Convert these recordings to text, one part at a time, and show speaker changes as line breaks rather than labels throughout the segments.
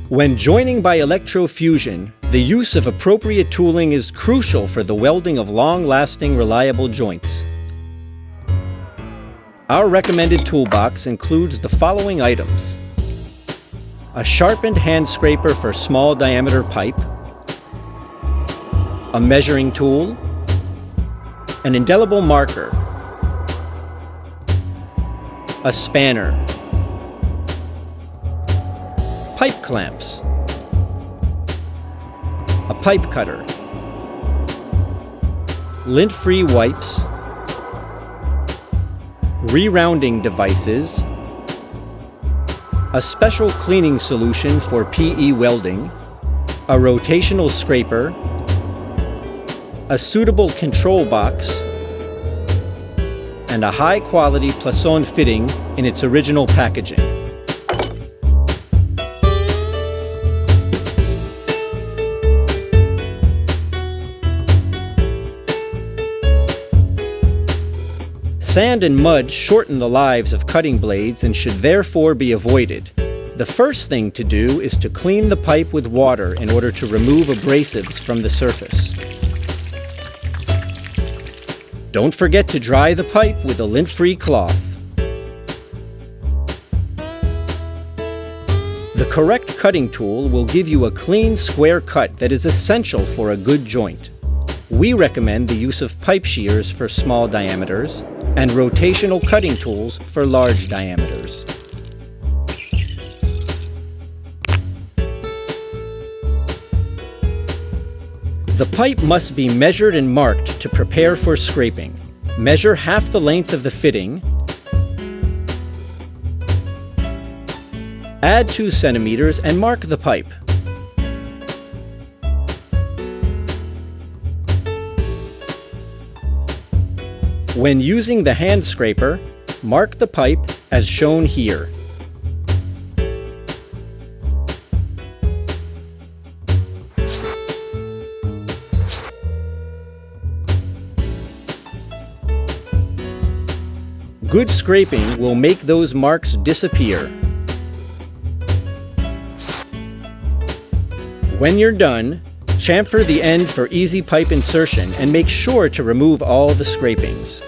When joining by electrofusion, the use of appropriate tooling is crucial for the welding of long-lasting, reliable joints. Our recommended toolbox includes the following items: a sharpened hand scraper for small diameter pipe, a measuring tool, an indelible marker, a spanner, pipe clamps, a pipe cutter, lint-free wipes, re-rounding devices, a special cleaning solution for PE welding, a rotational scraper, a suitable control box, and a high-quality Plasson fitting in its original packaging. Sand and mud shorten the lives of cutting blades and should therefore be avoided. The first thing to do is to clean the pipe with water in order to remove abrasives from the surface. Don't forget to dry the pipe with a lint-free cloth. The correct cutting tool will give you a clean, square cut that is essential for a good joint. We recommend the use of pipe shears for small diameters and rotational cutting tools for large diameters. The pipe must be measured and marked to prepare for scraping. Measure half the length of the fitting. Add 2 centimeters and mark the pipe. When using the hand scraper, mark the pipe as shown here. Good scraping will make those marks disappear. When you're done, chamfer the end for easy pipe insertion and make sure to remove all the scrapings.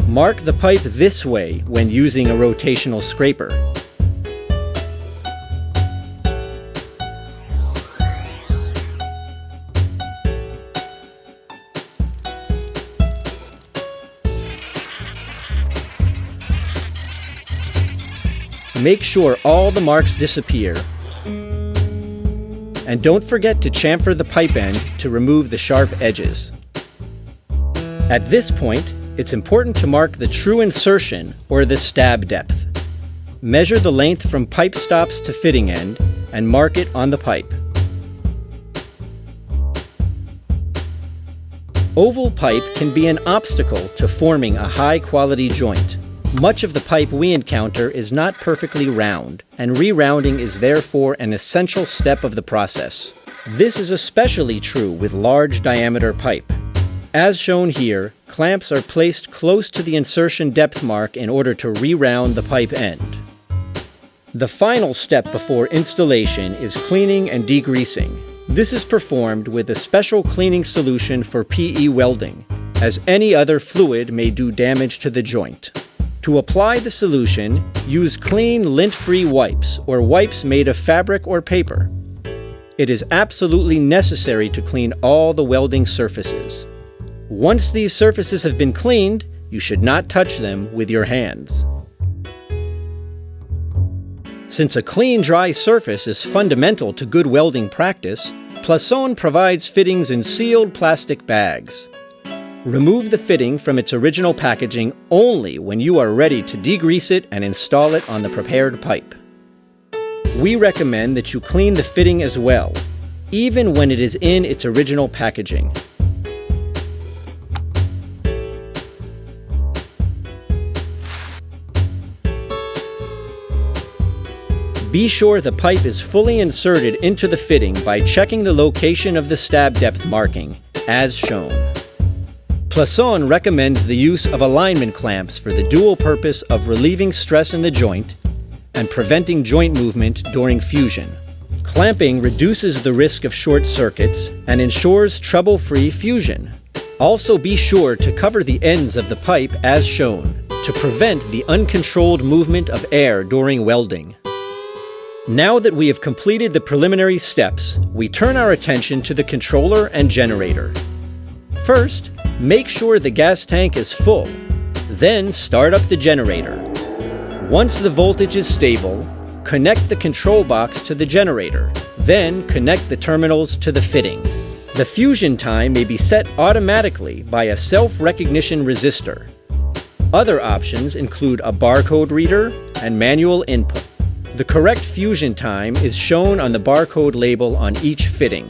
Mark the pipe this way when using a rotational scraper. Make sure all the marks disappear. And don't forget to chamfer the pipe end to remove the sharp edges. At this point, it's important to mark the true insertion or the stab depth. Measure the length from pipe stops to fitting end and mark it on the pipe. Oval pipe can be an obstacle to forming a high-quality joint. Much of the pipe we encounter is not perfectly round, and re-rounding is therefore an essential step of the process. This is especially true with large diameter pipe. As shown here, clamps are placed close to the insertion depth mark in order to re-round the pipe end. The final step before installation is cleaning and degreasing. This is performed with a special cleaning solution for PE welding, as any other fluid may do damage to the joint. To apply the solution, use clean lint-free wipes or wipes made of fabric or paper. It is absolutely necessary to clean all the welding surfaces. Once these surfaces have been cleaned, you should not touch them with your hands. Since a clean, dry surface is fundamental to good welding practice, Plasson provides fittings in sealed plastic bags. Remove the fitting from its original packaging only when you are ready to degrease it and install it on the prepared pipe. We recommend that you clean the fitting as well, even when it is in its original packaging. Be sure the pipe is fully inserted into the fitting by checking the location of the stab depth marking, as shown. Plasson recommends the use of alignment clamps for the dual purpose of relieving stress in the joint and preventing joint movement during fusion. Clamping reduces the risk of short circuits and ensures trouble-free fusion. Also be sure to cover the ends of the pipe as shown to prevent the uncontrolled movement of air during welding. Now that we have completed the preliminary steps, we turn our attention to the controller and generator. First, make sure the gas tank is full. Then start up the generator. Once the voltage is stable, connect the control box to the generator. Then connect the terminals to the fitting. The fusion time may be set automatically by a self-recognition resistor. Other options include a barcode reader and manual input. The correct fusion time is shown on the barcode label on each fitting.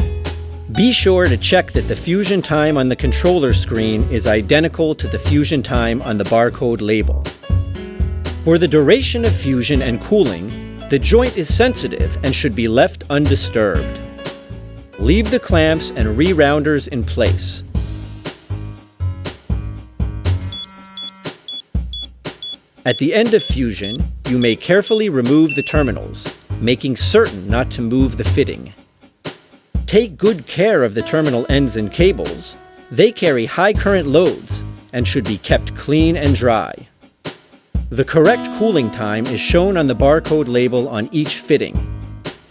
Be sure to check that the fusion time on the controller screen is identical to the fusion time on the barcode label. For the duration of fusion and cooling, the joint is sensitive and should be left undisturbed. Leave the clamps and re-rounders in place. At the end of fusion, you may carefully remove the terminals, making certain not to move the fitting. Take good care of the terminal ends and cables. They carry high current loads and should be kept clean and dry. The correct cooling time is shown on the barcode label on each fitting.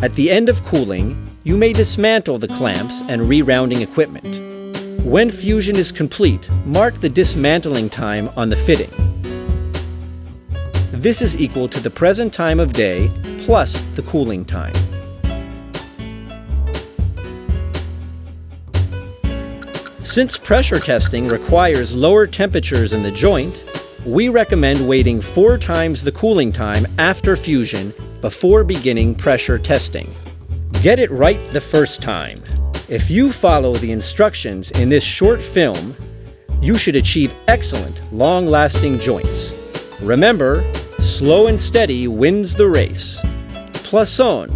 At the end of cooling, you may dismantle the clamps and re-rounding equipment. When fusion is complete, mark the dismantling time on the fitting. This is equal to the present time of day plus the cooling time. Since pressure testing requires lower temperatures in the joint, we recommend waiting 4 times the cooling time after fusion before beginning pressure testing. Get it right the first time. If you follow the instructions in this short film, you should achieve excellent, long-lasting joints. Remember, slow and steady wins the race. Plasson,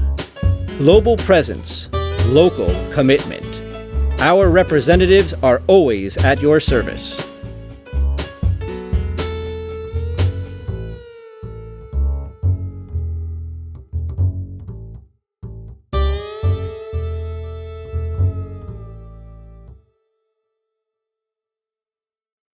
global presence, local commitment. Our representatives are always at your service.